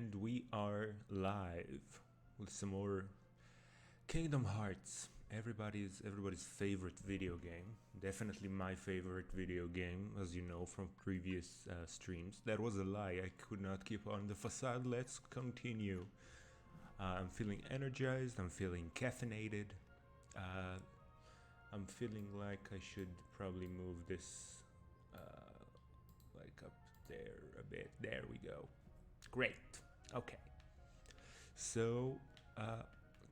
And we are live with some more Kingdom Hearts. Everybody's favorite video game. Definitely my favorite video game, as you know from previous streams. That was a lie. I could not keep on the facade. Let's continue. I'm feeling energized. I'm feeling caffeinated. I'm feeling like I should probably move this like up there a bit. There we go. Great. Okay. So,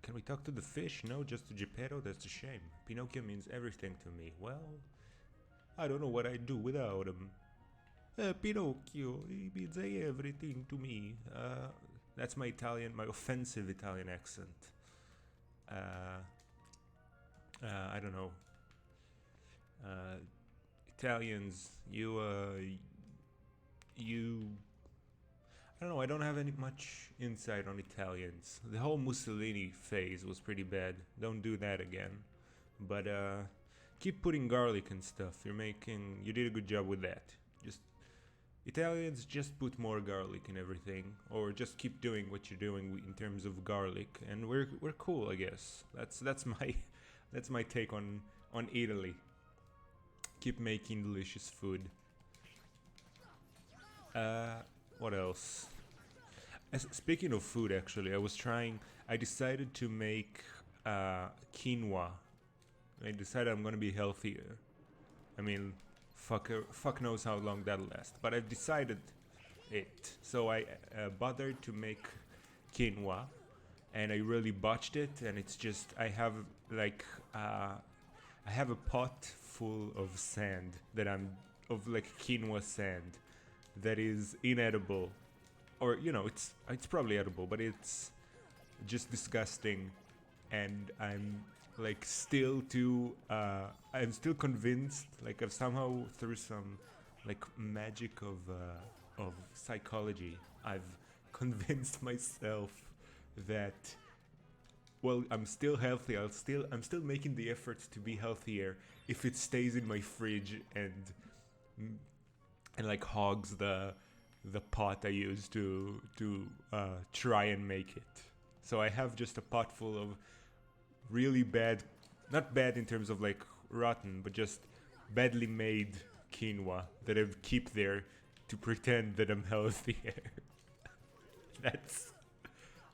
can we talk to the fish? No, just to Geppetto? That's a shame. Pinocchio means everything to me. Well, I don't know what I'd do without him. Pinocchio, he means everything to me. That's my my offensive Italian accent. I don't know. Italians, you I don't know, I don't have any much insight on Italians. The whole Mussolini phase was pretty bad. Don't do that again. But keep putting garlic and stuff. You did a good job with that. Just Italians, just put more garlic in everything, or just keep doing what you're doing in terms of garlic, and we're cool, I guess. That's my take on Italy. Keep making delicious food. What else? Speaking of food, actually, I decided to make quinoa. I decided I'm gonna be healthier. I mean, fuck knows how long that'll last. But I've decided it. So I bothered to make quinoa, and I really botched it. And it's just I have a pot full of sand of like quinoa sand that is inedible, or it's probably edible, but it's just disgusting. And I'm I'm still convinced, like I've somehow, through some like magic of psychology, I've convinced myself that, well, I'm still healthy. I'm still making the effort to be healthier if it stays in my fridge and like hogs the pot I used to try and make it. So I have just a pot full of really bad, not bad in terms of like rotten, but just badly made quinoa that I keep there to pretend that I'm healthier.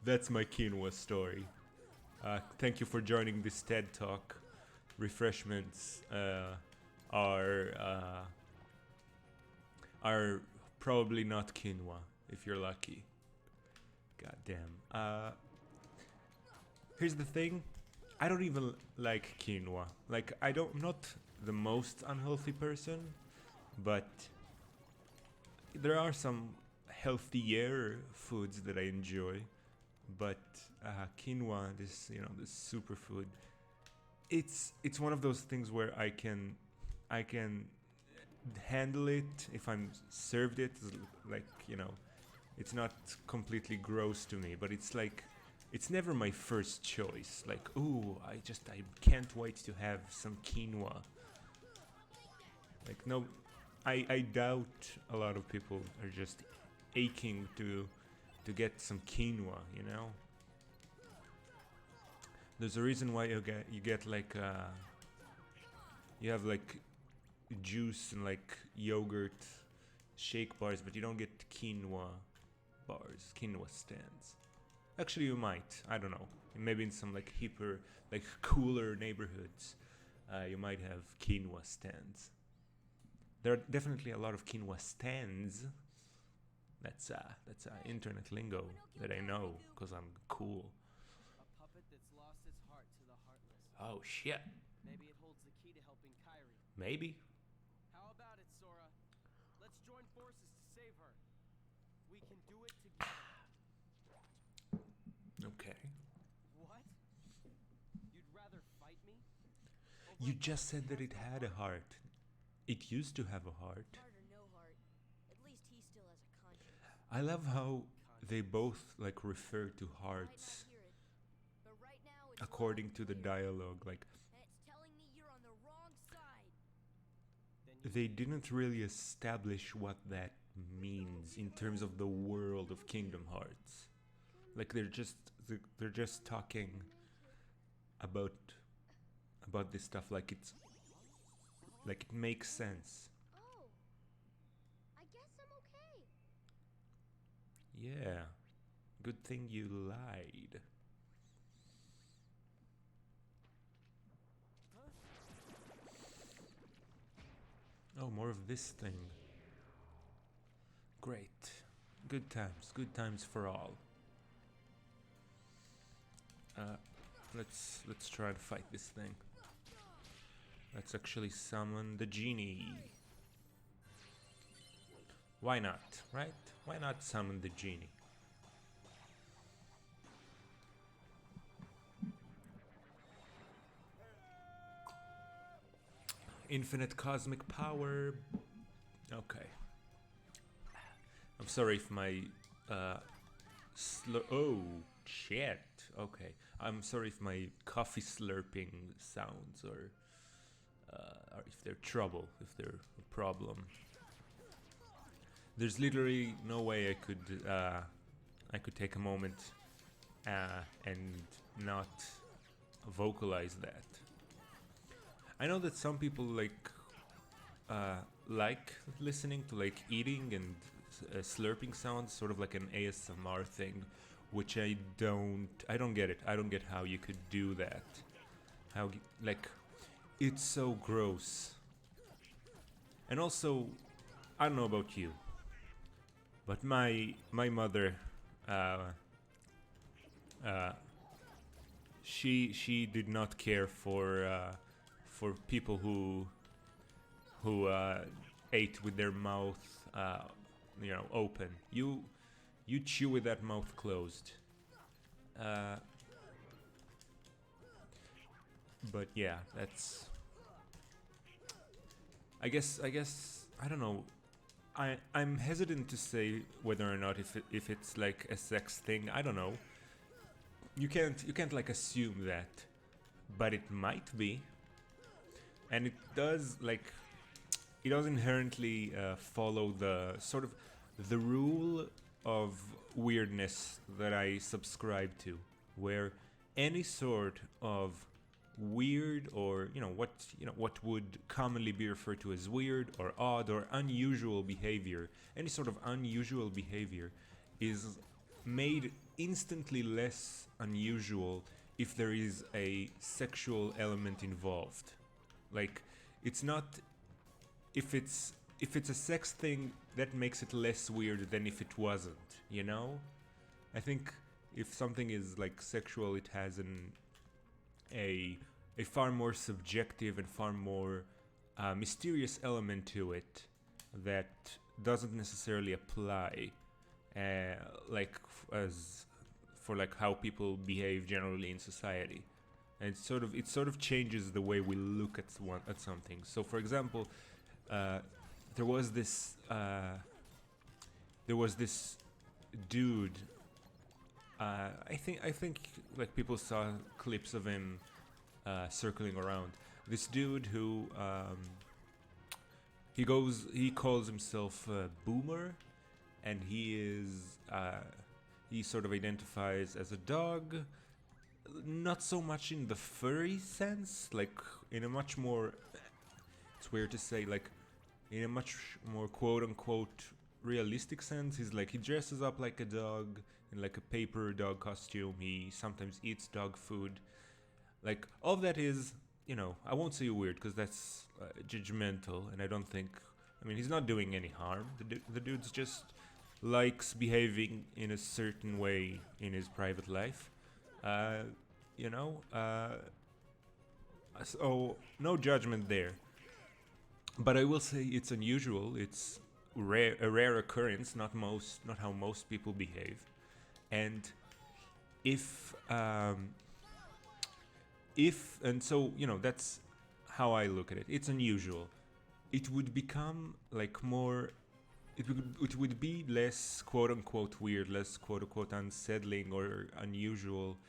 that's my quinoa story. Thank you for joining this TED Talk. Refreshments are probably not quinoa, if you're lucky. God damn. Here's the thing. I don't even like quinoa. Like, I'm not the most unhealthy person, but there are some healthier foods that I enjoy. But quinoa, this superfood, it's one of those things where I can handle it if I'm served it. Like, it's not completely gross to me, but it's never my first choice. Like, ooh, I can't wait to have some quinoa. Like, no, I doubt a lot of people are just aching to get some quinoa, There's a reason why you get like you have like juice and like yogurt shake bars, but you don't get quinoa bars, quinoa stands. Actually, you might. I don't know. Maybe in some like hipper, like cooler neighborhoods, you might have quinoa stands. There are definitely a lot of quinoa stands. That's internet lingo that I know because I'm cool. A puppet that's lost its heart to the heartless. Oh shit. Maybe it holds the key to helping Kairi. Maybe. How about it, Sora? Let's join forces to save her. We can do it together. Okay. What? You'd rather fight me? You just said that it had a heart. It used to have a heart. Heart or no heart, at least he still has a conscience. I love how they both like refer to hearts Hear it, but right now it's according loud to the and clear, dialogue. Like, and it's telling me you're on the wrong side. Then you they didn't really establish what that means in terms of the world of Kingdom Hearts. Like they're just talking about this stuff like it makes sense. Oh, I guess I'm okay. Yeah. Good thing you lied. Oh, more of this thing. Great. Good times for all. Let's try to fight this thing. Let's actually summon the genie. Why not, right? Why not summon the genie? Infinite cosmic power. Okay. I'm sorry if my oh shit. Okay. I'm sorry if my coffee slurping sounds or if they're trouble, if they're a problem. There's literally no way I could take a moment and not vocalize that. I know that some people like listening to like eating and slurping sounds, sort of like an ASMR thing, which I don't get it. I don't get how you could do that. How like it's so gross. And also, I don't know about you, but my mother, she did not care for people who ate with their mouth open. You chew with that mouth closed. But yeah, that's. I guess I don't know. I'm hesitant to say whether or not if it's like a sex thing. I don't know. You can't like assume that, but it might be. And it does inherently follow the sort of the rule of weirdness that I subscribe to, where any sort of weird or what would commonly be referred to as weird or odd or unusual behavior, any sort of unusual behavior is made instantly less unusual if there is a sexual element involved. Like, it's not if it's a sex thing, that makes it less weird than if it wasn't, you know? I think if something is like sexual, it has a far more subjective and far more mysterious element to it that doesn't necessarily apply as for like how people behave generally in society. And it sort of changes the way we look at something. So, for example, there was this dude. I think like people saw clips of him circling around. This dude who he calls himself Boomer, and he sort of identifies as a dog. Not so much in the furry sense, like in a much more, it's weird to say, like in a much more quote unquote realistic sense. He dresses up like a dog in like a paper dog costume. He sometimes eats dog food. Like, all of that is, I won't say weird because that's judgmental, and I don't think, he's not doing any harm. The dude's just likes behaving in a certain way in his private life. So no judgment there. But I will say it's unusual. It's a rare occurrence. Not how most people behave. And that's how I look at it. It's unusual. It would become like more. It would be less quote unquote weird, less quote unquote unsettling or unusual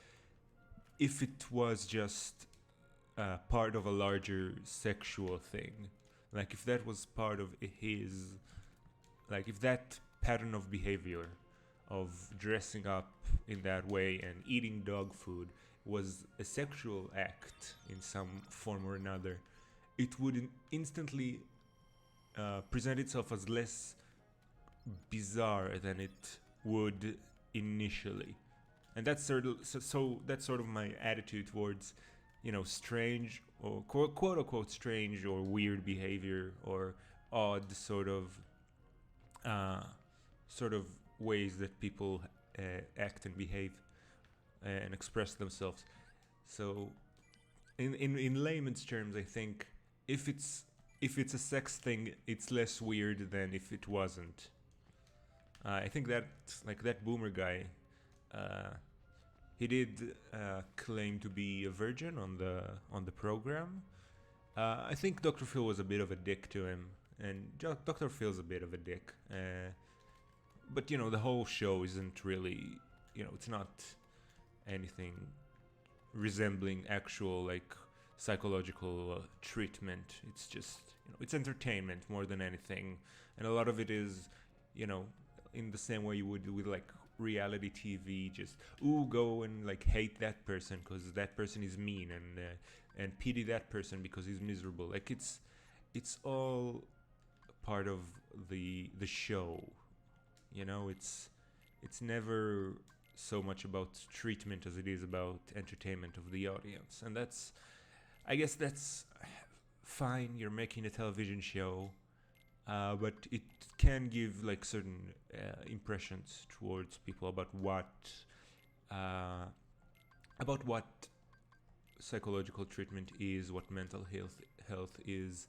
if it was just part of a larger sexual thing. Like if that was part of his like if that pattern of behavior of dressing up in that way and eating dog food was a sexual act in some form or another, it would instantly present itself as less bizarre than it would initially. And that's that's sort of my attitude towards, strange or quote unquote strange or weird behavior or odd sort of ways that people act and behave and express themselves. So, in layman's terms, I think if it's a sex thing, it's less weird than if it wasn't. I think that that boomer guy, he did claim to be a virgin on the program. I think Dr. Phil was a bit of a dick to him, and Dr. Phil's a bit of a dick. But the whole show isn't really, it's not anything resembling actual psychological treatment. It's just it's entertainment more than anything, and a lot of it is in the same way you would with reality TV, just go and hate that person because that person is mean, and pity that person because he's miserable. It's all part of the show. It's never so much about treatment as it is about entertainment of the audience, and I guess that's fine. You're making a television show, but it can give certain impressions towards people about what psychological treatment is, what mental health is,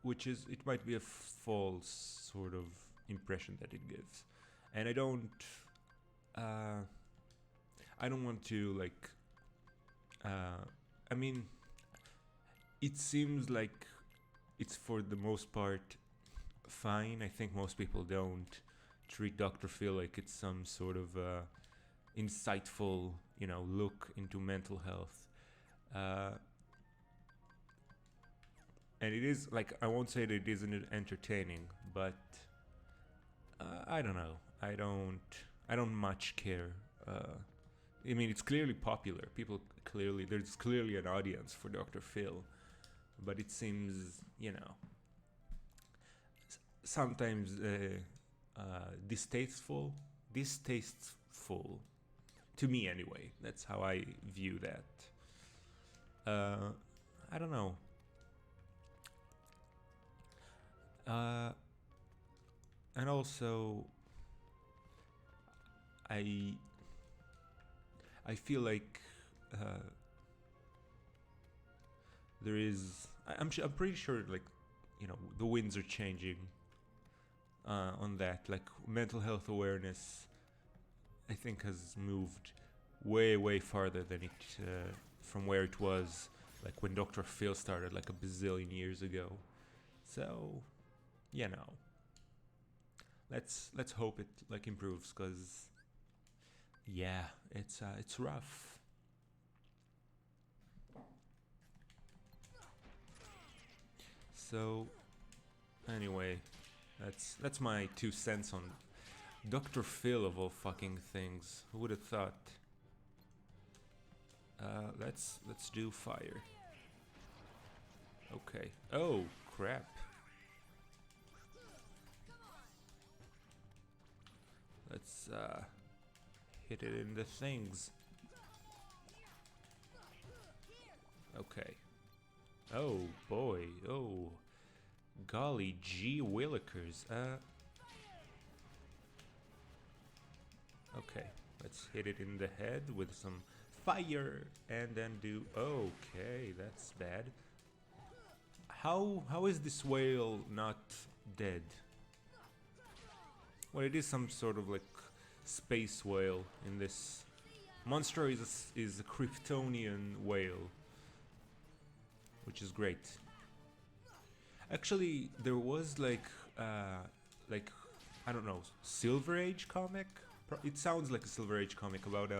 which is it might be a false sort of impression that it gives, and I don't want to I mean, it seems like it's for the most part fine. I think most people don't treat Dr. Phil like it's some sort of insightful, look into mental health. And it is I won't say that it isn't entertaining, but I don't know. I don't much care. I mean, it's clearly popular. There's clearly an audience for Dr. Phil, but it seems, sometimes distasteful to me anyway. That's how I view that. I don't know. And also, I feel like there is. I'm pretty sure the winds are changing on that. Mental health awareness, I think, has moved way farther than it from where it was when Dr. Phil started a bazillion years ago. So, let's hope it improves, because it's rough. So anyway, that's my 2 cents on Dr. Phil of all fucking things. Who would have thought? Let's do fire. Okay. Oh crap. Let's hit it in the things. Okay. Oh boy. Oh. Golly gee willikers. Okay. Let's hit it in the head with some fire and then do. Okay, that's bad. How is this whale not dead? Well, it is some sort of space whale in this. Monster is a Kryptonian whale, which is great. Actually, there was I don't know, Silver Age comic. It sounds like a Silver Age comic about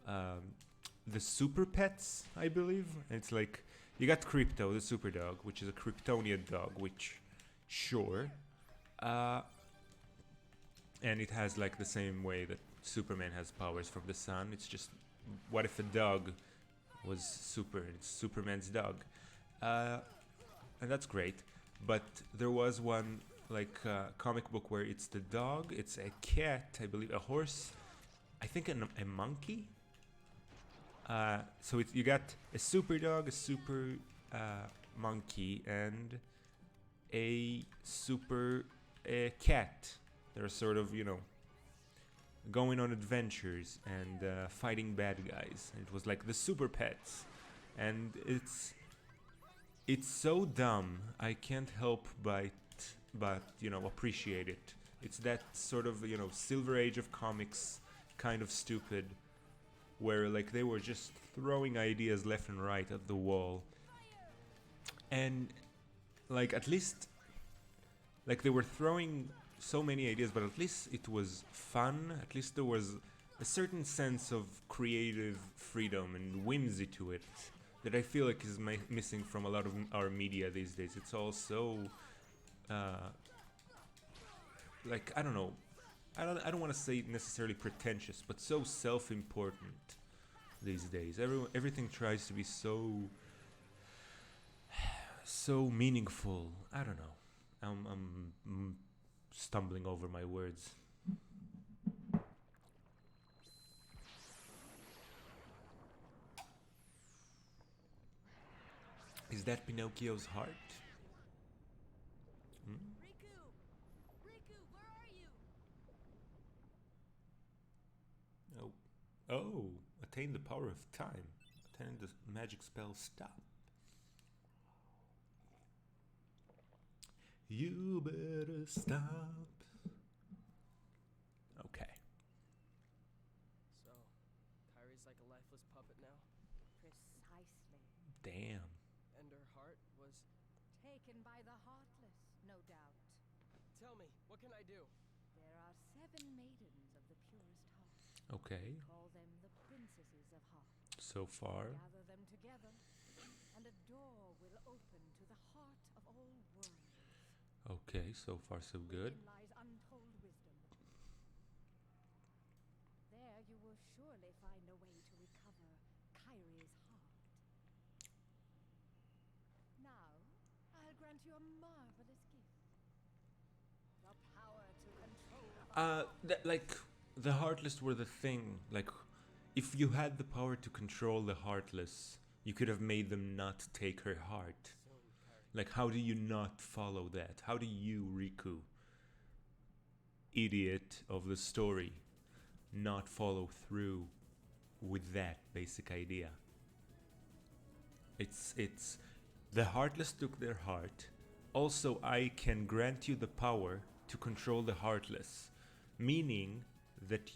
the Super Pets, I believe. And it's you got Crypto, the super dog, which is a Kryptonian dog, which sure. Uh, and it has like the same way that Superman has powers from the sun. It's just, what if a dog was it's Superman's dog? And that's great. But there was one like comic book where it's the dog, it's a cat, I believe, a horse, I think a monkey. So you got a super dog, a super monkey, and a super cat. They're sort of, going on adventures and fighting bad guys. It was like the super pets, and it's so dumb. I can't help but appreciate it. It's that sort of Silver Age of comics kind of stupid, where like they were just throwing ideas left and right at the wall, and like at least like they were throwing so many ideas, but at least it was fun. At least there was a certain sense of creative freedom and whimsy to it that I feel like is missing from a lot of our media these days. It's all so like, I don't know, I don't want to say necessarily pretentious, but so self-important these days. Everything tries to be so meaningful. I don't know. I'm stumbling over my words. Is that Pinocchio's heart? Hmm? Riku! Riku, where are you? Oh, attain the power of time. Attain the magic spell stop. You better stop. Okay. So, Kyrie's like a lifeless puppet now? Precisely. Damn. And her heart was... Taken by the heartless, no doubt. Tell me, what can I do? There are 7 maidens of the purest heart. Okay. Call them the princesses of heart. So far. Gather them together, and a door will open to the heart of all worlds. Okay, so far so good. Within lies untold wisdom. There you will surely find a way to recover Kyrie's heart. Now, I'll grant you a marvelous gift. The power to control Like the Heartless were the thing. Like, if you had the power to control the Heartless, you could have made them not take her heart. Like, how do you not follow that? How do you, Riku, idiot of the story, not follow through with that basic idea? It's the Heartless took their heart. Also, I can grant you the power to control the Heartless, meaning that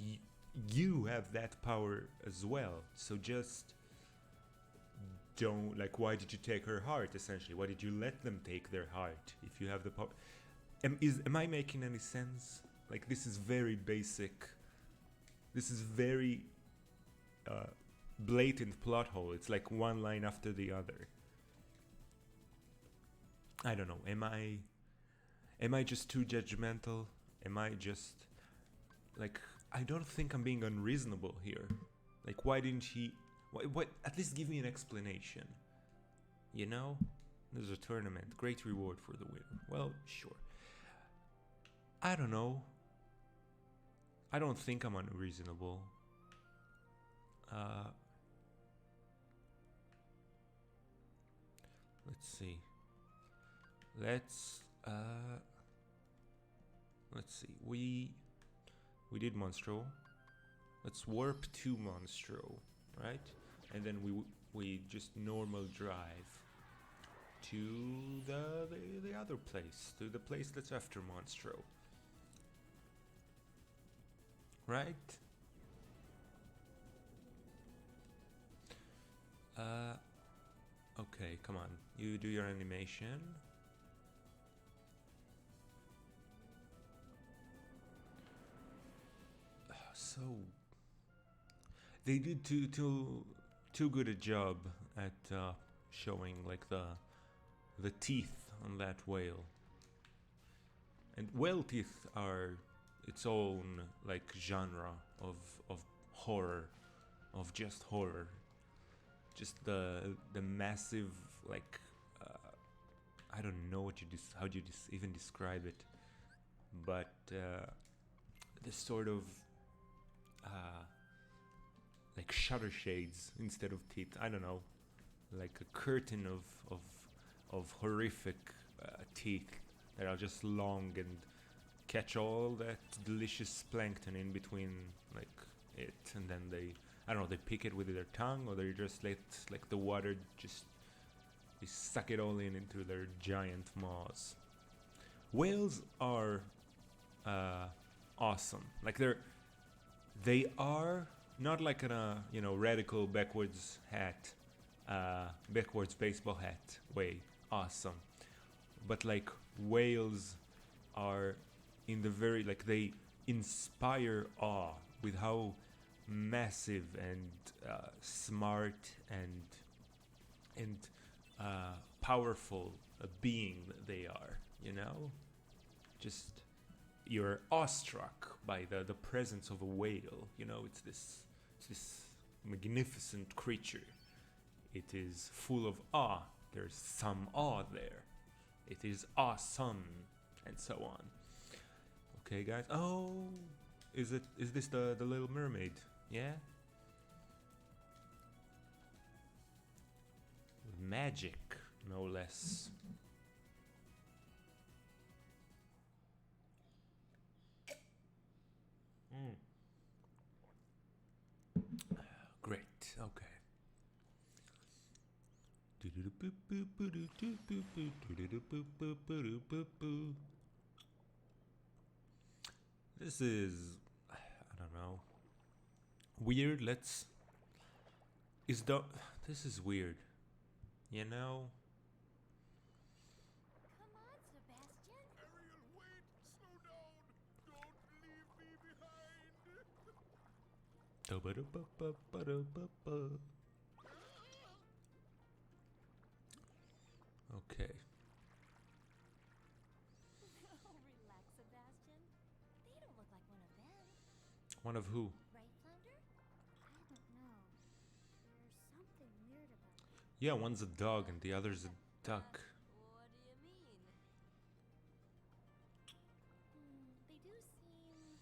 you have that power as well. So just don't, like, why did you take her heart, essentially? Why did you let them take their heart if you have the power? Am I making any sense? Like, this is very basic. This is very blatant plot hole. It's like one line after the other. I don't know. Am I just too judgmental? Am I just like, I don't think I'm being unreasonable here. Like, why didn't he? What? At least give me an explanation. You know, there's a tournament, great reward for the winner. Well, sure. I don't know. I don't think I'm unreasonable. Let's see. Let's see. We did Monstro. Let's warp to Monstro, right? And then we just normal drive to the other place, to the place that's after Monstro. Right? Okay, come on. You do your animation. So they did too good a job at showing like the teeth on that whale. And whale teeth are its own like genre of horror, of just horror. Just the massive like I don't know what how do you even describe it, but this sort of uh, like shutter shades instead of teeth. I don't know, like a curtain of horrific teeth that are just long and catch all that delicious plankton in between, like it, and then I don't know, they pick it with their tongue, or they just let like the water just they suck it all in into their giant maws. Whales are awesome. Like they are not like in a radical backwards baseball hat way awesome, but like whales are in the very like they inspire awe with how massive and smart and powerful a being they are. Just you're awestruck by the presence of a whale. It's this magnificent creature. It is full of awe. There's some awe there. It is awesome, and so on. Okay, guys. Oh, is this the Little Mermaid? Yeah. Magic, no less. Great. Okay. This is, I don't know, weird. This is weird. Come on, Sebastian. Ariel, wait! Slow down! Don't leave me behind! Okay. Oh, relax, Sebastian. They don't look like one of them. One of who? Right, Flounder? I don't know. There's something weird about it. Yeah, one's a dog and the other's a duck. What do you mean? They do seem...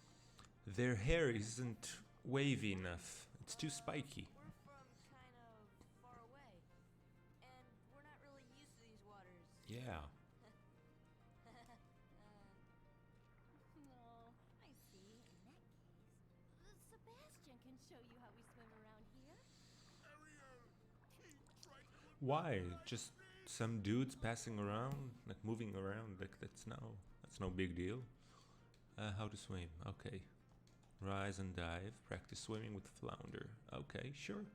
Their hair isn't wavy enough. It's too spiky. We're from kind of far away, and we're not really used to these waters. Yeah. No, I see. In that case, Sebastian can show you how we swim around here. Ariel! Keep trying to look Why? Just some dudes passing around, like moving around, like that's no big deal. How to swim? Okay. Rise and dive. Practice swimming with Flounder. Okay, sure.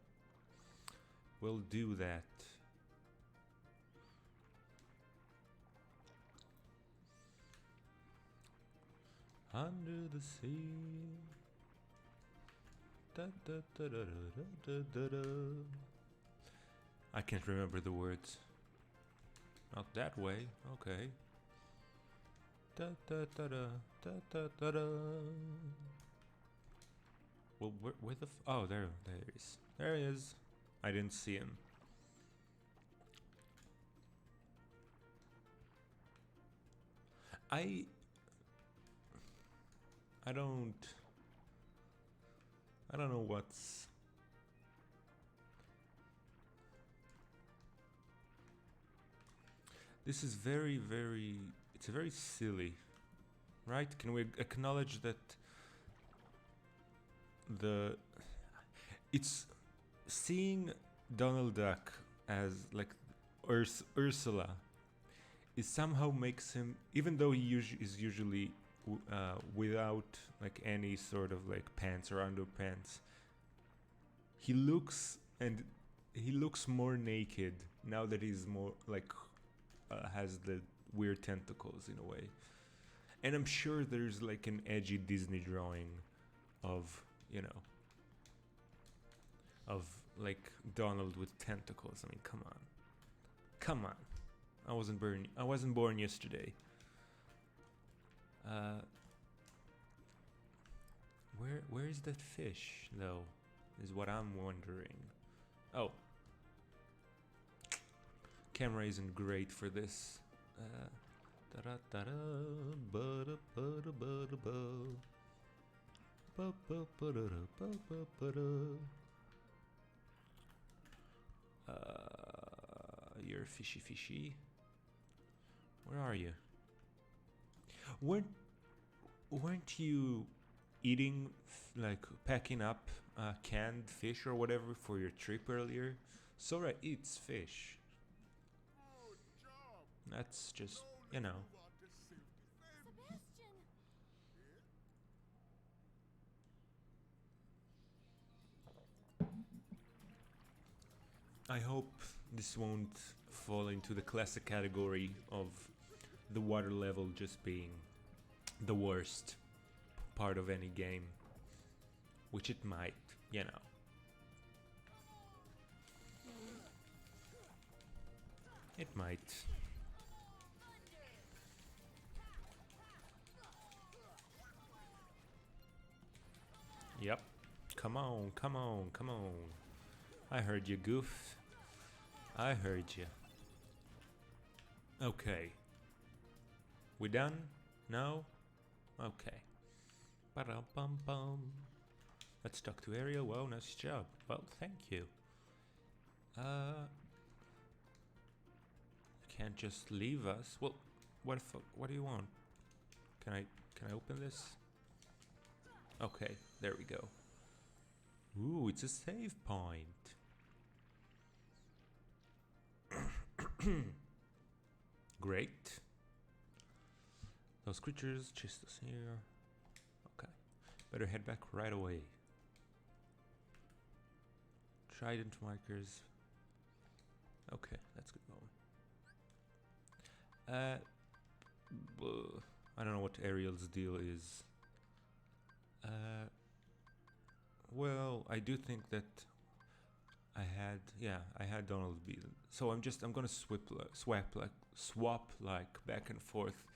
We'll do that. Under the sea. Da, da, da, da, da, da, da, da. I can't remember the words. Not that way. Okay. Da da da da da da da da. Well, where the oh, there he is. There he is. I didn't see him. I don't know what's this is it's very silly, right? Can we acknowledge that it's seeing Donald Duck as like Ursula is somehow makes him, even though he is usually without like any sort of like pants or underpants, he looks more naked now that he's more like has the weird tentacles in a way. And I'm sure there's like an edgy Disney drawing of of like Donald with tentacles. I mean, come on. I wasn't born yesterday. Where is that fish though? Is what I'm wondering. Oh, camera isn't great for this. Da-da-da-da, ba-da-ba-da-ba-da-ba. Ba-ba-ba-da-da-ba-ba-ba-da. You're fishy. Where are you? Weren't you eating, like packing up canned fish or whatever for your trip earlier? Sora eats fish. Good job. That's just, Slowly you know. move on to Sylvie. Sebastian! I hope this won't fall into the classic category of the water level just being the worst part of any game, which it might, you know. It might. Yep. Come on. I heard you, Goof. I heard you. Okay. We done? No? Okay. Ba-dum-bum-bum. Let's talk to Ariel. Wow, nice job. Well, thank you. Can't just leave us. Well, what do you want? Can I open this? Okay, there we go. Ooh, it's a save point. Great. Those creatures chased us here. Okay. Better head back right away. Trident markers. Okay, that's good going. I don't know what Ariel's deal is. Well, I do think that I had Donald be. So I'm gonna swap like back and forth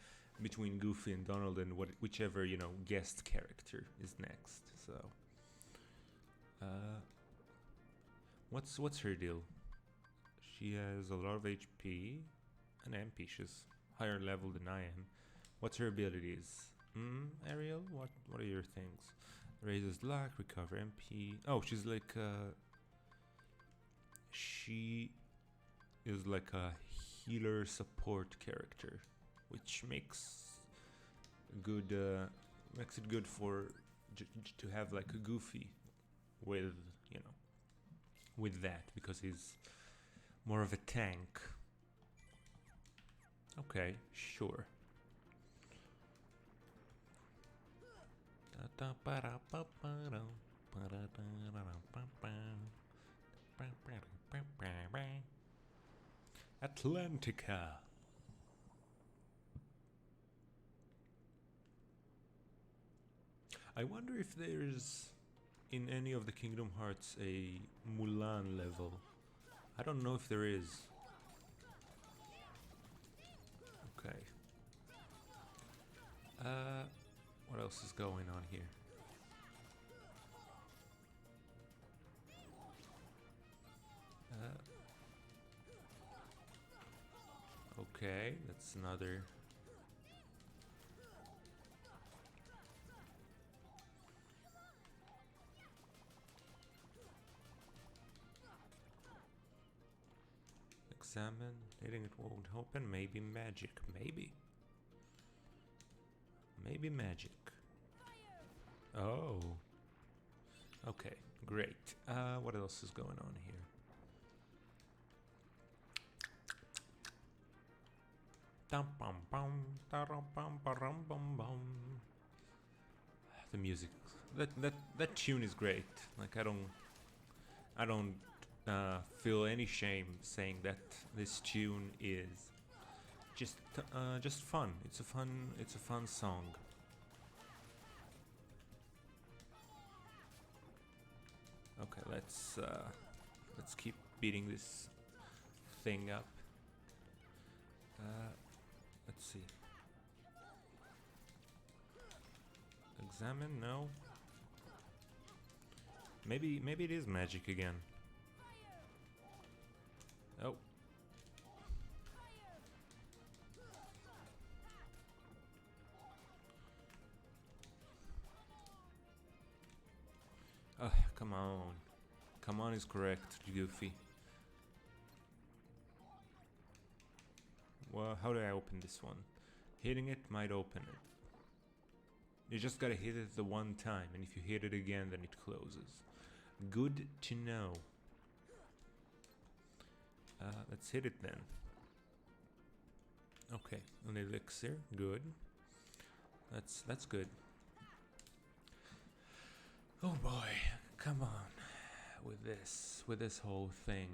between Goofy and Donald and whichever, you know, guest character is next. So, what's her deal? She has a lot of HP and MP. She's higher level than I am. What's her abilities? Ariel, what are your things? Raises luck, recover MP. Oh, she's like she is like a healer support character, which makes it good for to have like a Goofy with, you know, with that, because he's more of a tank. Okay, sure. Atlantica. I wonder if there's in any of the Kingdom Hearts a Mulan level. I don't know if there is. Okay. What else is going on here? Okay, that's another. Examine. Hitting it won't open. Maybe magic. Maybe magic. Oh. Okay, great. What else is going on here? The music, that tune is great. Like I don't feel any shame saying that this tune is just fun. It's a fun song. Okay, let's keep beating this thing up. Let's see. Examine? No. Maybe it is magic again. Oh. Come on. Come on is correct, Goofy. Well, how do I open this one? Hitting it might open it. You just gotta hit it the one time, and if you hit it again, then it closes. Good to know. Let's hit it then. Okay, an elixir, good. That's good. Oh boy, come on with this whole thing.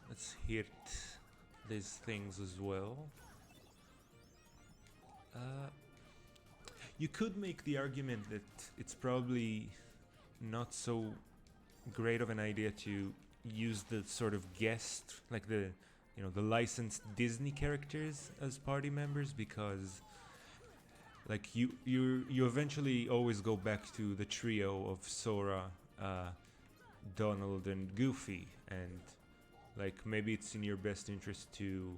Let's hit these things as well. You could make the argument that it's probably not so great of an idea to use the sort of guest, like the licensed Disney characters as party members, because like you eventually always go back to the trio of Sora, Donald, and Goofy, and like maybe it's in your best interest to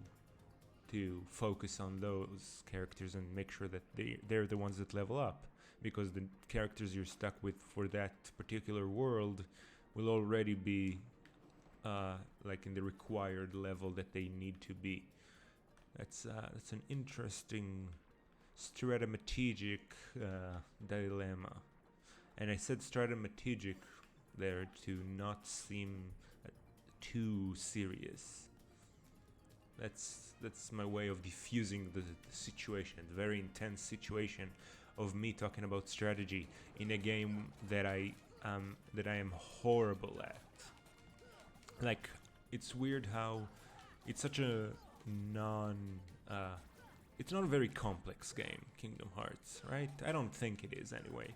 focus on those characters and make sure that they're the ones that level up, because the characters you're stuck with for that particular world will already be like in the required level that they need to be. That's an interesting strategic dilemma, and I said strategic there to not seem too serious. That's my way of diffusing the situation, the very intense situation of me talking about strategy in a game that I am horrible at. Like, it's weird how it's such a it's not a very complex game, Kingdom Hearts, right? I don't think it is anyway,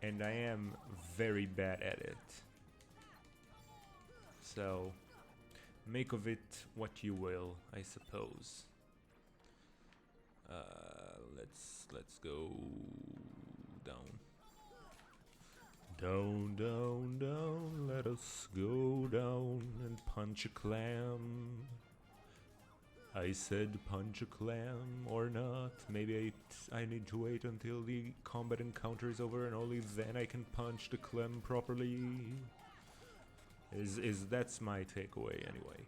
and I am very bad at it. So make of it what you will, I suppose. Let's go down. Down, down, down, let us go down and punch a clam. I said punch a clam or not. Maybe I need to wait until the combat encounter is over and only then I can punch the clam properly. That's my takeaway anyway.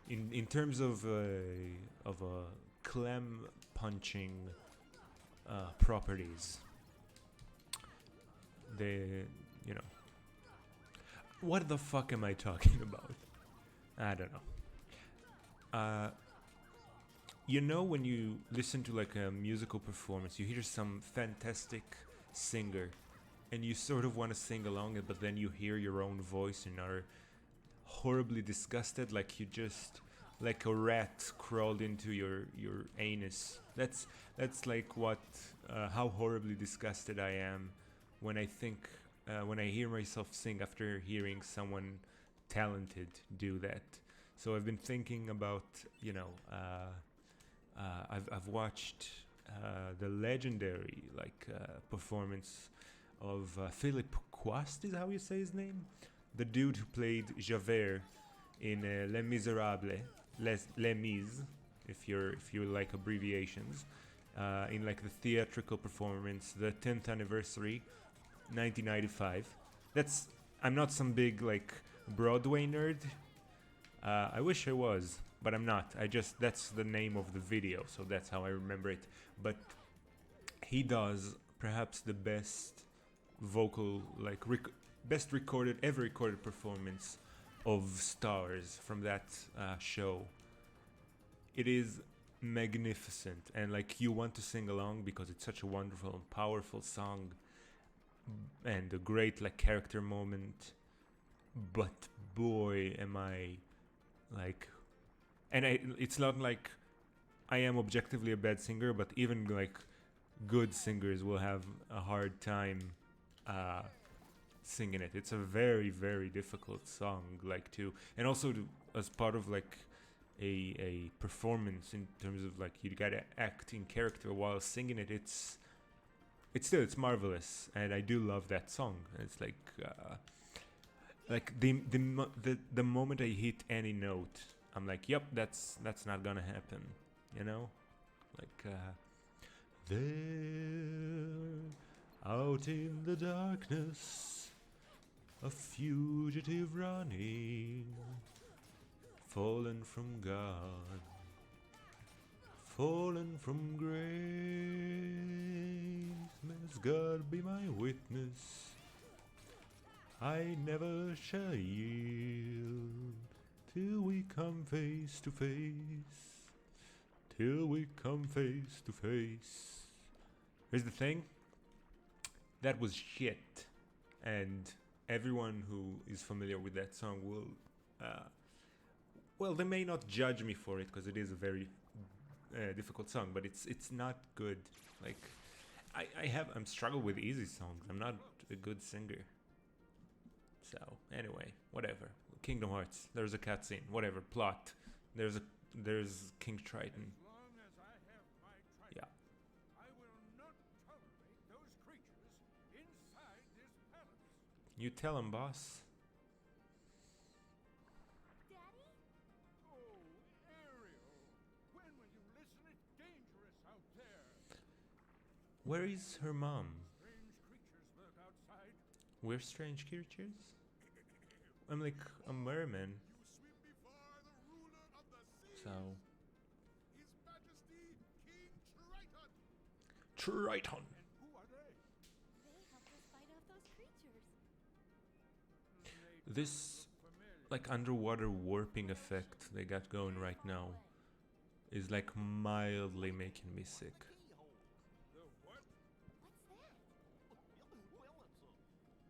In terms of a clam punching properties, what the fuck am I talking about? I don't know. When you listen to like a musical performance, you hear some fantastic singer and you sort of want to sing along, but then you hear your own voice and are horribly disgusted, like you just, like a rat crawled into your anus. That's like what how horribly disgusted I am when I think when I hear myself sing after hearing someone talented do that. So I've been thinking about I've watched the legendary performance of Philip Quast, is how you say his name, the dude who played Javert in Les Miserables, Les Mis, if you like abbreviations, in like the theatrical performance, the 10th anniversary, 1995. I'm not some big like Broadway nerd. I wish I was, but I'm not. That's the name of the video, so that's how I remember it. But he does perhaps the best vocal, best ever recorded performance of Stars from that show. It is magnificent, and like you want to sing along because it's such a wonderful and powerful song, and a great like character moment. But boy, am I like, and it's not like I am objectively a bad singer, but even like good singers will have a hard time uh, singing it. It's a very very difficult song, like to and also to, as part of like a performance in terms of like you gotta act in character while singing it. It's marvelous, and I do love that song. It's like the moment I hit any note, I'm like, yep, that's not gonna happen, you know, like there out in the darkness, a fugitive running, fallen from God, fallen from grace. May God be my witness, I never shall yield till we come face to face. Till we come face to face. Here's the thing. That was shit, and everyone who is familiar with that song will, well, they may not judge me for it because it is a very difficult song, but it's not good. Like, I'm struggle with easy songs. I'm not a good singer. So anyway, whatever. Kingdom Hearts. There's a cutscene. Whatever. Plot. There's King Triton. As long as I have my trident, Yeah. I will not tolerate those creatures inside this palace. You tell him, boss. Daddy? Oh, Ariel, when will you listen? It's dangerous out there. Where is her mom? Strange creatures lurk outside. We're strange creatures? I'm like a merman. You swim before the ruler of the sea. So His Majesty King Triton. Triton. And who are they? They helped us fight off those creatures. They This look familiar. like underwater warping effect they got going right now is like mildly making me sick. The what? What's that?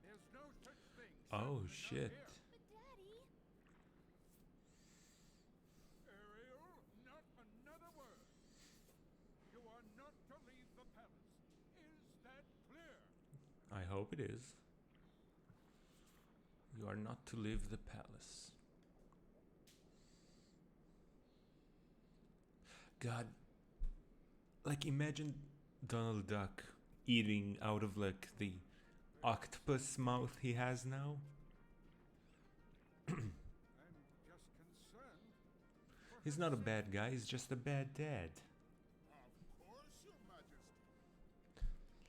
There's no such thing. Oh Certainly not shit. here. But Daddy, Ariel, not another word. You are not to leave the palace. Is that clear? I hope it is. You are not to leave the palace. God, like imagine Donald Duck eating out of like the octopus mouth he has now. I'm just concerned. for He's her not a safety. bad guy, he's just a bad dad. Of course, Your Majesty.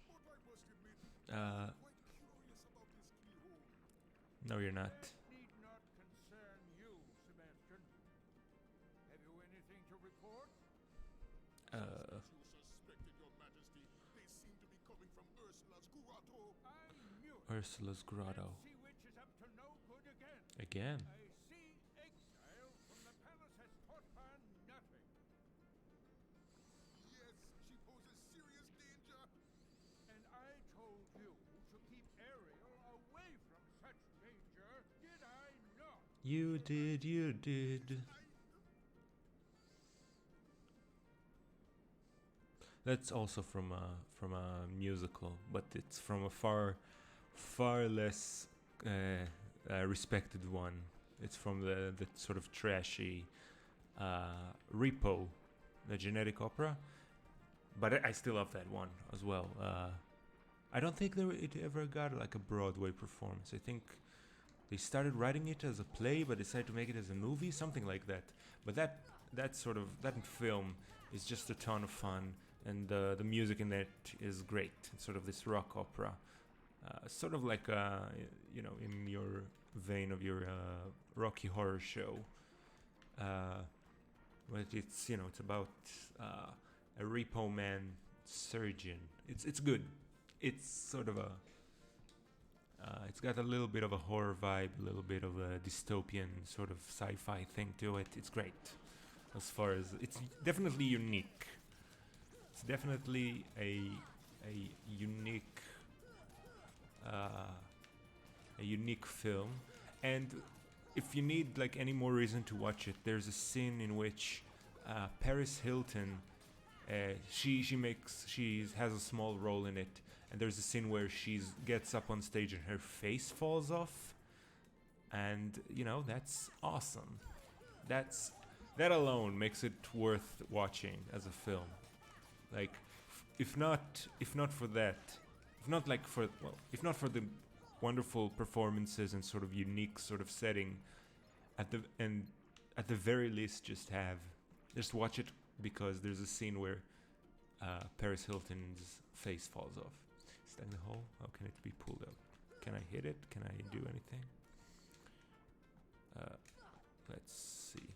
But I must admit, Uh, quite curious about this keyhole. no, you're not. That need not concern you, Sebastian. Have you anything to report? Uh, You suspected, Your Majesty. They seem to be coming from Ursula's grotto. I knew it. Ursula's grotto. Sea Witch is up to no good again. Again. A sea exile from the palace has taught her nothing. Yes, she poses serious danger. And I told you to keep Ariel away from such danger, did I not? You did, you did. That's also from a musical, but it's from a far less respected one. It's from the sort of trashy Repo, the Genetic Opera. But I still love that one as well. I don't think it ever got like a Broadway performance. I think they started writing it as a play, but decided to make it as a movie, something like that. But that film is just a ton of fun, and the music in that is great. It's sort of this rock opera, sort of like in your vein of your Rocky Horror Show. But it's about a repo man surgeon. It's good. It's sort of it's got a little bit of a horror vibe, a little bit of a dystopian sort of sci-fi thing to it. It's great. As far as it's definitely unique. It's definitely a unique film. And if you need like any more reason to watch it, there's a scene in which Paris Hilton She has a small role in it, and there's a scene where she gets up on stage and her face falls off, and you know that's awesome. That alone makes it worth watching as a film. Like, if not for that, if not for the wonderful performances and sort of unique sort of setting, at the very least, just watch it because there's a scene where Paris Hilton's face falls off. Stuck in the hole. How can it be pulled out? Can I hit it? Can I do anything? Let's see.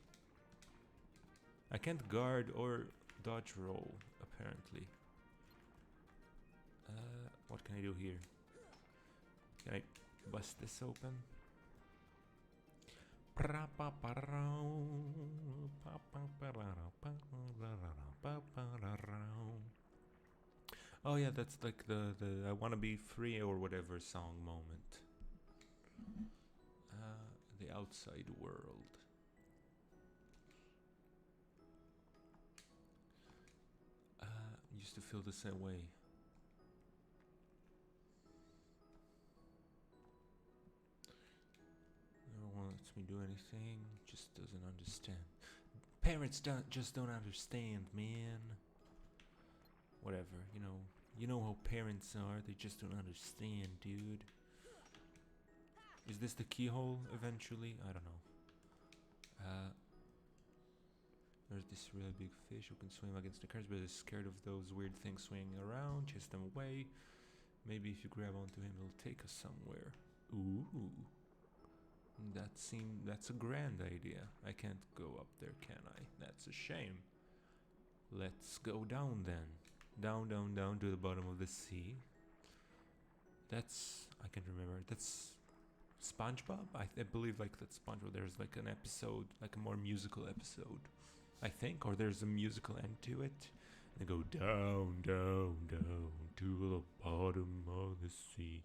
I can't guard or dodge roll, apparently. What can I do here? Can I bust this open? Oh yeah, that's like the I wanna be free or whatever song moment. The outside world. Used to feel the same way. Never wants me to do anything. Just doesn't understand. Parents just don't understand, man. Whatever, you know how parents are. They just don't understand, dude. Is this the keyhole eventually? I don't know. There's this really big fish who can swim against the currents, but is scared of those weird things swinging around. Chase them away. Maybe if you grab onto him, he'll take us somewhere. Ooh. That's a grand idea. I can't go up there, can I? That's a shame. Let's go down then. Down, down, down to the bottom of the sea. I can't remember. That's SpongeBob? I believe like that's SpongeBob. There's like an episode, like a more musical episode, I think, or there's a musical end to it. And they go down, down, down to the bottom of the sea.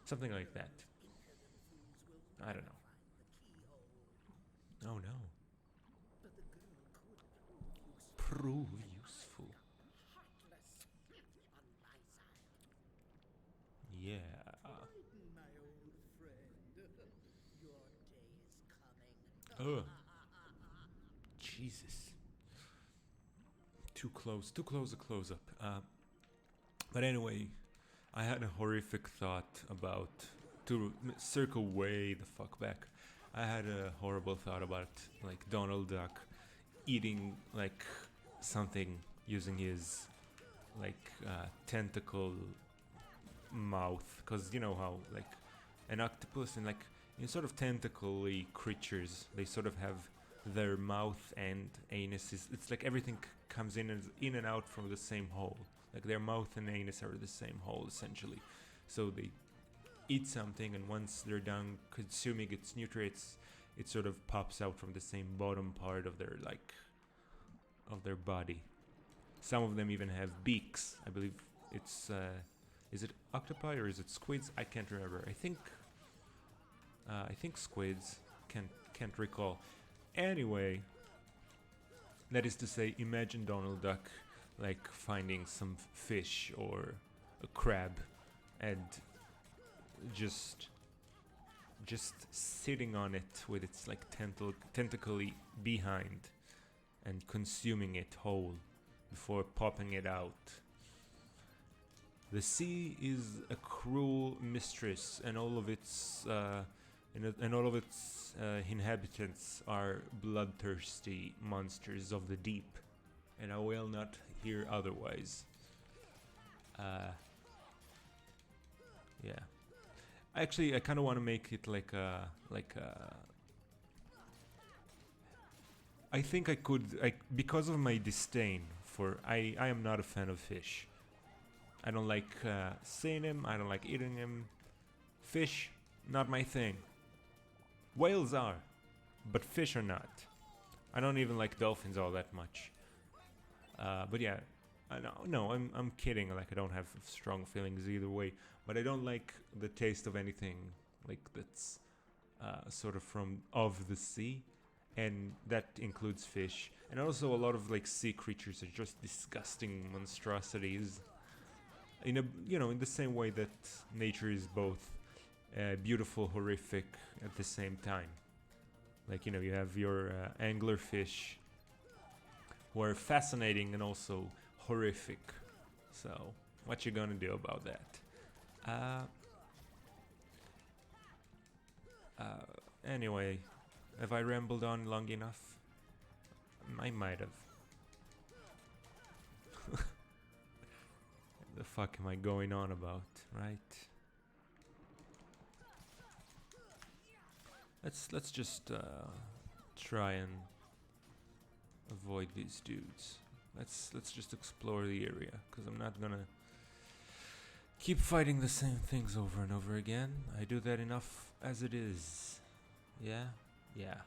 Something like that. I don't know. Oh no. Prove useful. Yeah. My old friend, your day is coming. Oh. Jesus. Too close a close-up. But anyway, I had a horrific thought about, to circle way the fuck back, I had a horrible thought about like Donald Duck eating like something using his like tentacle mouth, because you know how like an octopus and like in sort of tentacle-y creatures, they sort of have their mouth and anus it's like everything comes in and out from the same hole. Like their mouth and anus are the same hole essentially. So they eat something, and once they're done consuming its nutrients, it sort of pops out from the same bottom part of their body. Some of them even have beaks. I believe it's is it octopi or is it squids? I can't remember. I think squids. Can't recall. Anyway, that is to say, imagine Donald Duck like finding some fish or a crab and just sitting on it with its like tentacly behind and consuming it whole before popping it out. The sea is a cruel mistress, and all of its inhabitants are bloodthirsty monsters of the deep, and I will not hear otherwise. Yeah. Actually, I kind of want to make it like a. I think I could, because of my disdain for. I am not a fan of fish. I don't like seeing him. I don't like eating him. Fish, not my thing. Whales are, but fish are not. I don't even like dolphins all that much. But yeah, I'm kidding. Like I don't have strong feelings either way. But I don't like the taste of anything like that's sort of of the sea, and that includes fish, and also a lot of like sea creatures are just disgusting monstrosities. In a in the same way that nature is both beautiful, horrific at the same time. Like you have your anglerfish, who are fascinating and also horrific. So what you gonna do about that? Anyway, have I rambled on long enough? I might have. The fuck am I going on about, right? Let's just try and avoid these dudes. Let's just explore the area, because I'm not gonna keep fighting the same things over and over again. I do that enough as it is. Yeah? Yeah.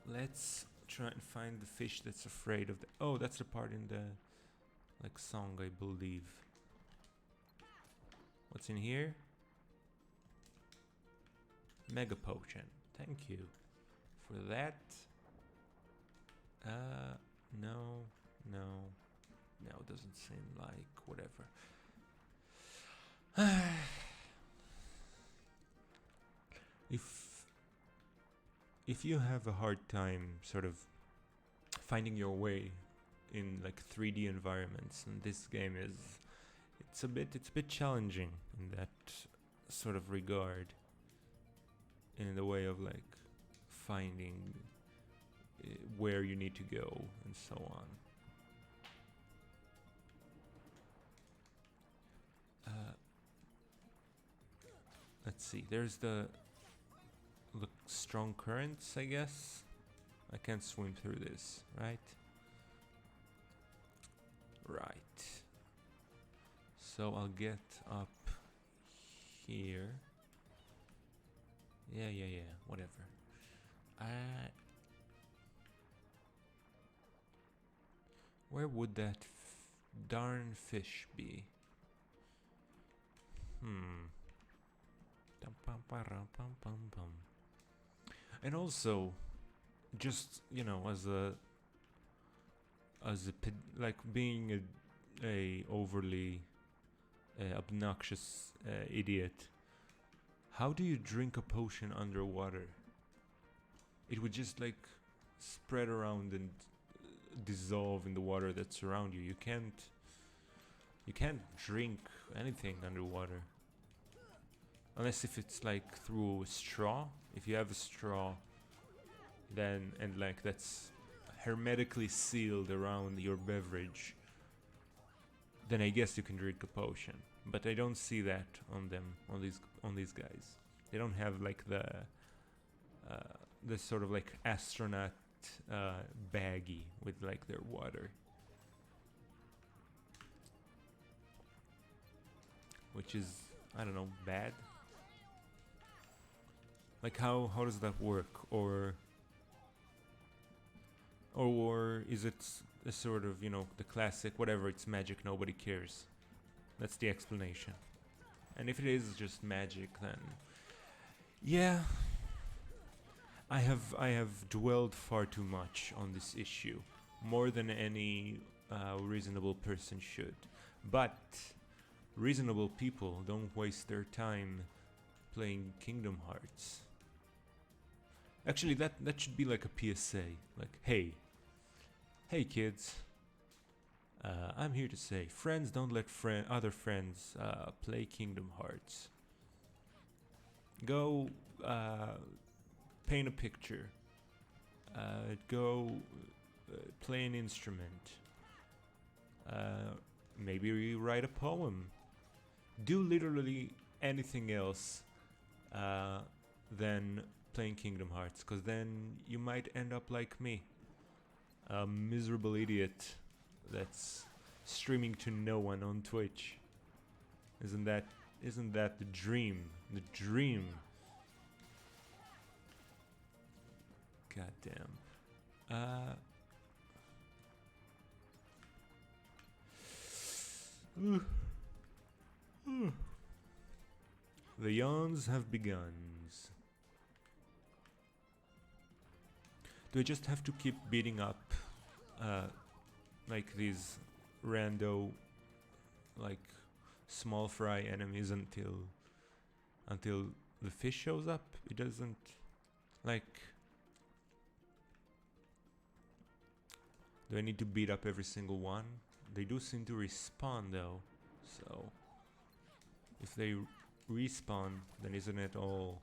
Let's try and find the fish that's afraid of the... Oh, that's the part in the song, I believe. What's in here? Mega potion. Thank you for that. No, doesn't seem like whatever. If you have a hard time sort of finding your way in like 3D environments, and this game it's a bit challenging in that sort of regard, in the way of like finding where you need to go and so on. Let's see, there's the strong currents, I guess. I can't swim through this, right? Right. So I'll get up here. Yeah, whatever. Where would that darn fish be? And also, just like being a overly obnoxious idiot. How do you drink a potion underwater? It would just like spread around and dissolve in the water that's around you. You can't drink anything underwater. Unless if it's like through a straw. If you have a straw, then and like that's hermetically sealed around your beverage, then I guess you can drink a potion. But I don't see that on them, on these guys. They don't have like the sort of like astronaut baggie with like their water, which is, I don't know, bad. Like how does that work, or is it a sort of the classic whatever, it's magic, nobody cares? That's the explanation. And if it is just magic, then yeah, I have dwelled far too much on this issue, more than any reasonable person should. But reasonable people don't waste their time playing Kingdom Hearts. Actually, that should be like a PSA. Like, hey kids, I'm here to say, friends don't let other friends play Kingdom Hearts. Go paint a picture. Go play an instrument. Maybe write a poem. Do literally anything else than playing Kingdom Hearts, because then you might end up like me, a miserable idiot that's streaming to no one on Twitch. Isn't that the dream? The dream. Goddamn. The yawns have begun. Do I just have to keep beating up like these rando like small fry enemies until the fish shows up? It doesn't like. Do I need to beat up every single one? They do seem to respawn though, so if they respawn, then isn't it all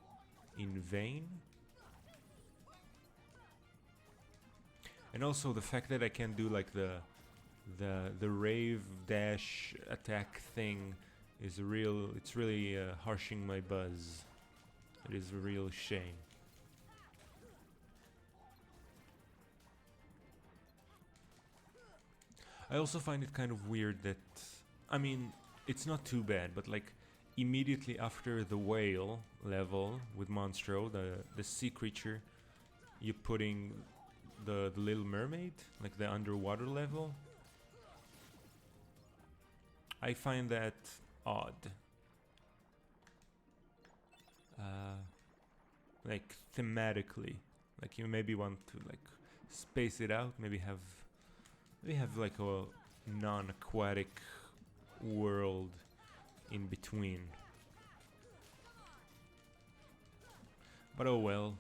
in vain? And also the fact that I can do like the rave dash attack thing is it's really harshing my buzz. It is a real shame. I also find it kind of weird that, I mean, it's not too bad, but like immediately after the whale level with Monstro, the sea creature, you're putting the Little Mermaid, like the underwater level. I find that odd. Like thematically, like you maybe want to like space it out, maybe have like a non-aquatic world in between. But oh well.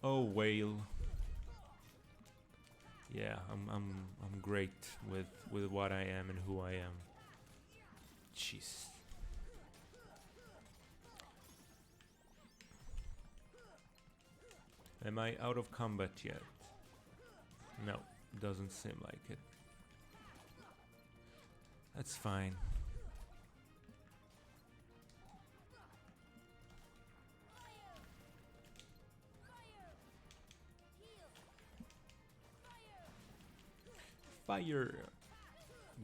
Oh whale. Yeah, I'm great with what I am and who I am. Jeez. Am I out of combat yet? No, doesn't seem like it. That's fine. Fire!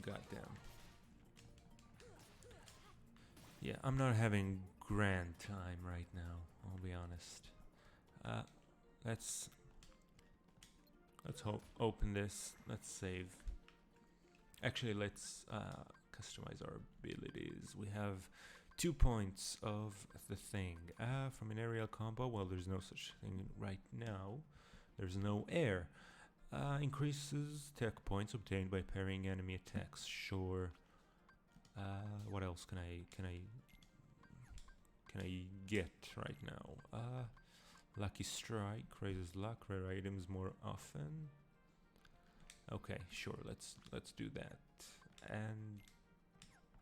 Goddamn. Yeah, I'm not having grand time right now, I'll be honest. Let's open this. Let's save. Actually, let's customize our abilities. We have 2 points of the thing. From an aerial combo, well, there's no such thing right now. There's no air. Increases tech points obtained by parrying enemy attacks. Sure. What else can I get right now? Lucky Strike raises luck. Rare items more often. Okay, sure. Let's do that. And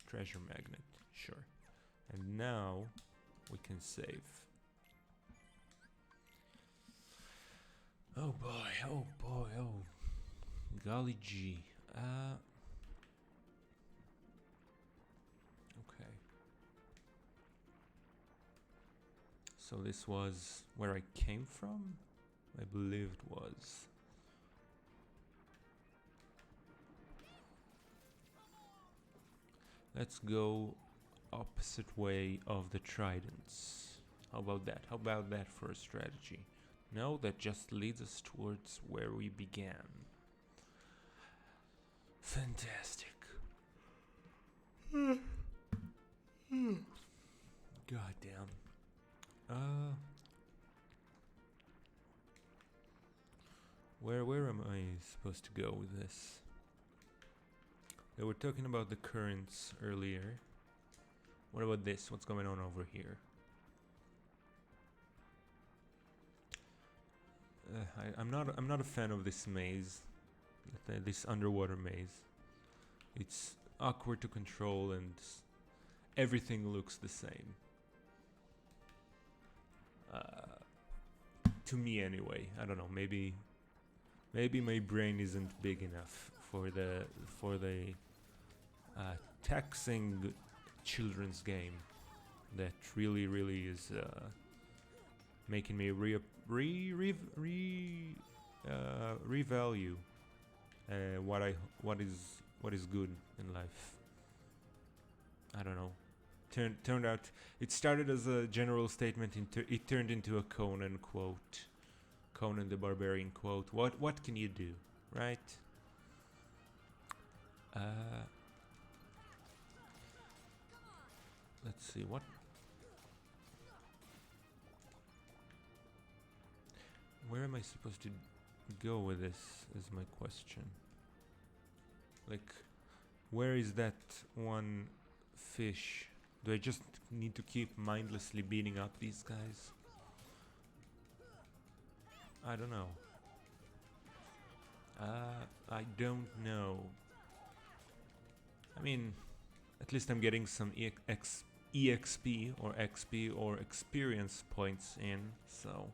treasure magnet. Sure. And now we can save. Oh boy, oh boy, oh golly gee. Okay. So this was where I came from? I believe it was. Let's go opposite way of the tridents. How about that? How about that for a strategy? No, that just leads us towards where we began. Fantastic. Goddamn. Where am I supposed to go with this? They were talking about the currents earlier. What about this? What's going on over here? I'm not a fan of this maze, this underwater maze. It's awkward to control and everything looks the same. To me anyway. I don't know. Maybe my brain isn't big enough for the taxing children's game that really is making me revalue what is good in life. I don't know. Turned out it started as a general statement. It turned into a Conan quote, Conan the Barbarian quote. What can you do, right? Let's see what. Where am I supposed to go with this is my question. Like, where is that one fish? Do I just need to keep mindlessly beating up these guys? I don't know. I don't know. I mean, at least I'm getting some EXP or XP or experience points in, so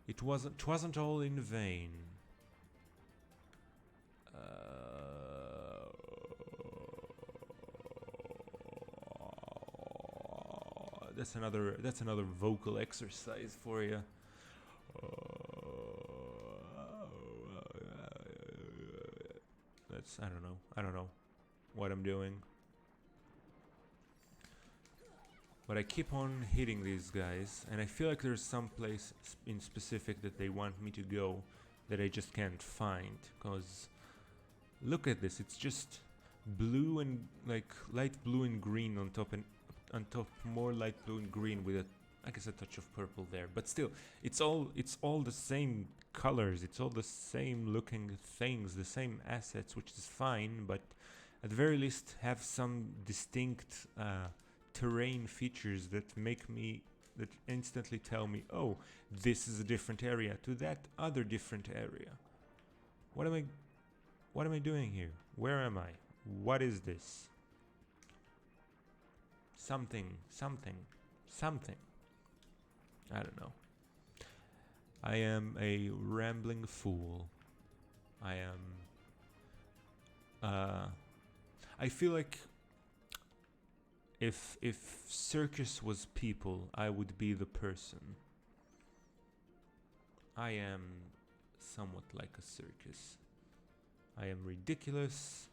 it wasn't all in vain. That's another vocal exercise for you. I don't know what I'm doing. But I keep on hitting these guys, and I feel like there's some place in specific that they want me to go that I just can't find. Cause look at this, it's just blue and like light blue and green on top, and on top more light blue and green with I guess a touch of purple there. But still, it's all the same colors, it's all the same looking things, the same assets, which is fine. But at the very least, have some distinct terrain features that instantly tell me, oh, this is a different area to that other different area. What am I doing here? Where am I? What is this? Something. I don't know. I am a rambling fool. I feel like if circus was people, I would be the person. I am somewhat like a circus. I am ridiculous,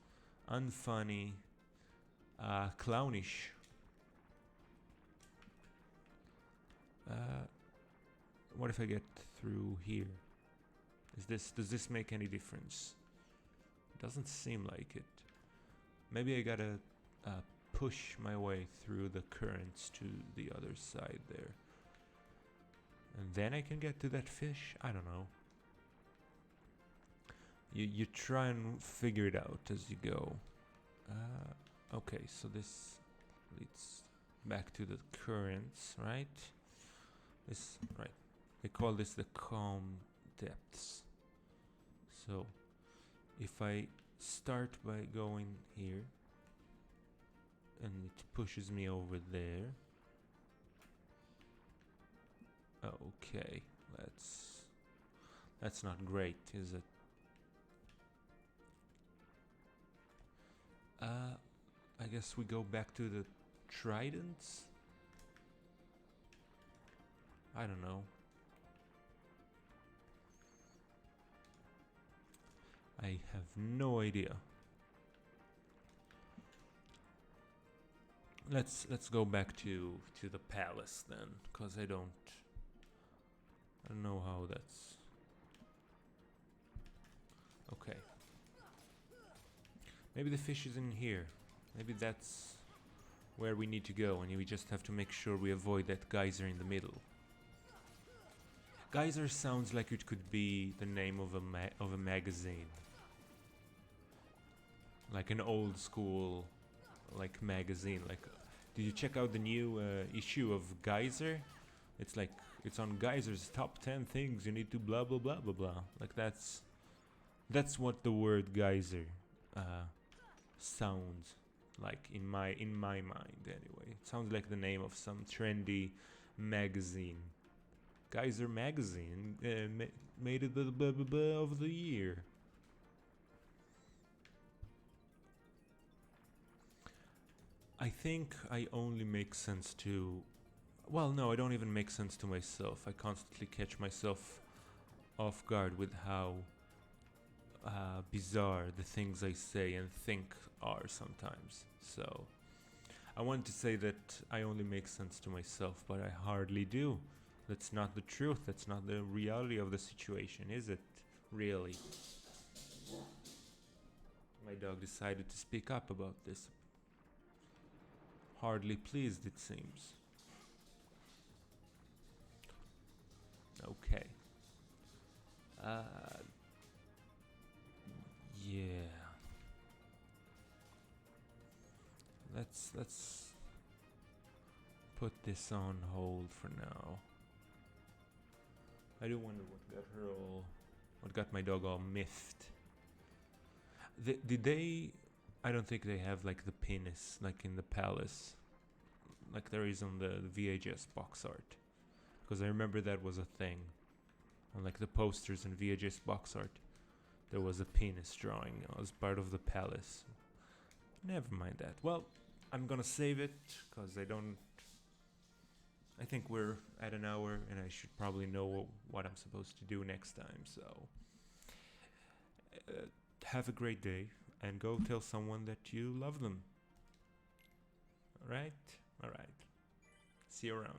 unfunny, clownish. What if I get through here? Does this make any difference? Doesn't seem like it. Maybe I gotta push my way through the currents to the other side there. And then I can get to that fish? I don't know. You try and figure it out as you go. Okay, so this leads back to the currents, right? Right. They call this the calm depths. So, if I start by going here, and it pushes me over there. Okay, that's not great, is it? I guess we go back to the tridents? I don't know. I have no idea. Let's go back to the palace then, cause I don't know how that's okay. Maybe the fish is in here. Maybe that's where we need to go, and we just have to make sure we avoid that geyser in the middle. Geyser sounds like it could be the name of a magazine, like an old school like magazine. Like, did you check out the new issue of Geyser? It's on Geyser's top 10 things you need to blah blah blah blah blah. Like that's what the word geyser sounds like in my mind anyway. It sounds like the name of some trendy magazine. Geyser magazine made it of the year. I think I only make sense to... Well, no, I don't even make sense to myself. I constantly catch myself off guard with how bizarre the things I say and think are sometimes. So, I want to say that I only make sense to myself, but I hardly do. That's not the truth. That's not the reality of the situation, is it? Really? My dog decided to speak up about this. Hardly pleased, it seems. Okay. Yeah. Let's put this on hold for now. I do wonder what got my dog all miffed. Did they? I don't think they have like the penis like in the palace, like there is on the VHS box art, because I remember that was a thing. On like the posters and VHS box art, there was a penis drawing as part of the palace. Never mind that. Well, I'm gonna save it because I think we're at an hour and I should probably know what I'm supposed to do next time. So, have a great day and go tell someone that you love them. Alright? Alright. See you around.